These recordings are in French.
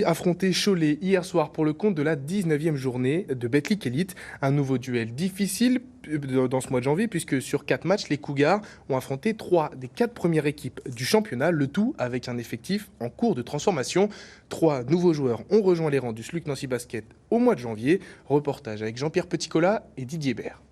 Affronté Cholet hier soir pour le compte de la 19e journée de Betclic Elite. Un nouveau duel difficile dans ce mois de janvier puisque sur 4 matchs, les Cougars ont affronté 3 des 4 premières équipes du championnat, le tout avec un effectif en cours de transformation. 3 nouveaux joueurs ont rejoint les rangs du SLUC Nancy Basket au mois de janvier. Reportage avec Jean-Pierre Petitcola et Didier Bert.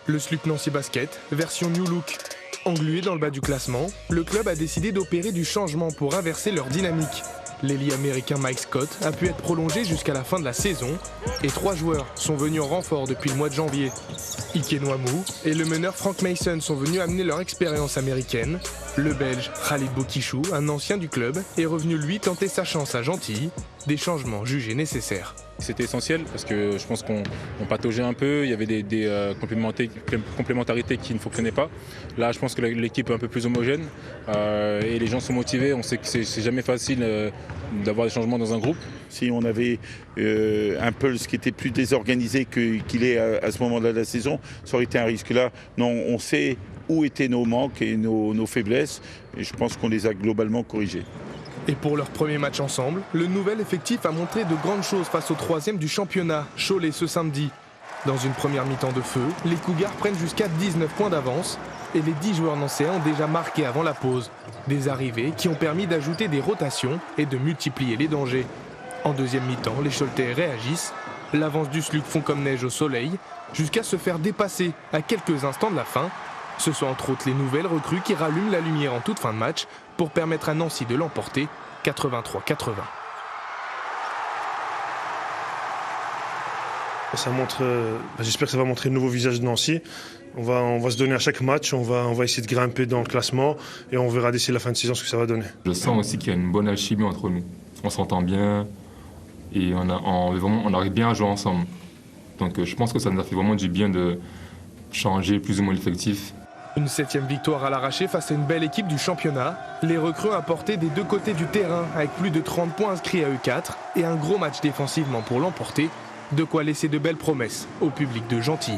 Le SLUC Nancy Basket, version New Look. Englué dans le bas du classement, le club a décidé d'opérer du changement pour inverser leur dynamique. L'ailier américain Mike Scott a pu être prolongé jusqu'à la fin de la saison et 3 joueurs sont venus en renfort depuis le mois de janvier. Ike Nwamou et le meneur Frank Mason sont venus amener leur expérience américaine. Le Belge Khalid Boukichou, un ancien du club, est revenu lui tenter sa chance à Gentilly, des changements jugés nécessaires. C'était essentiel parce que je pense qu'on pataugeait un peu, il y avait des complémentarités qui ne fonctionnaient pas. Là, je pense que l'équipe est un peu plus homogène et les gens sont motivés. On sait que c'est jamais facile d'avoir des changements dans un groupe. Si on avait un Pulse qui était plus désorganisé qu'il est à ce moment-là de la saison, ça aurait été un risque. Là, non, on sait où étaient nos manques et nos faiblesses et je pense qu'on les a globalement corrigés. Et pour leur premier match ensemble, le nouvel effectif a montré de grandes choses face au 3e du championnat, Cholet, ce samedi. Dans une première mi-temps de feu, les Cougars prennent jusqu'à 19 points d'avance et les 10 joueurs nancéens ont déjà marqué avant la pause. Des arrivées qui ont permis d'ajouter des rotations et de multiplier les dangers. En deuxième mi-temps, les Choletais réagissent. L'avance du SLUC fond comme neige au soleil, jusqu'à se faire dépasser à quelques instants de la fin. Ce sont entre autres les nouvelles recrues qui rallument la lumière en toute fin de match pour permettre à Nancy de l'emporter 83-80. Ça montre, j'espère que ça va montrer le nouveau visage de Nancy. On va se donner à chaque match, on va essayer de grimper dans le classement et on verra d'ici la fin de saison ce que ça va donner. Je sens aussi qu'il y a une bonne alchimie entre nous. On s'entend bien et on arrive bien à jouer ensemble. Donc je pense que ça nous a fait vraiment du bien de changer plus ou moins l'effectif. Une 7e victoire à l'arraché face à une belle équipe du championnat. Les recrues apportés des deux côtés du terrain avec plus de 30 points inscrits à E4 et un gros match défensivement pour l'emporter. De quoi laisser de belles promesses au public de Gentilly.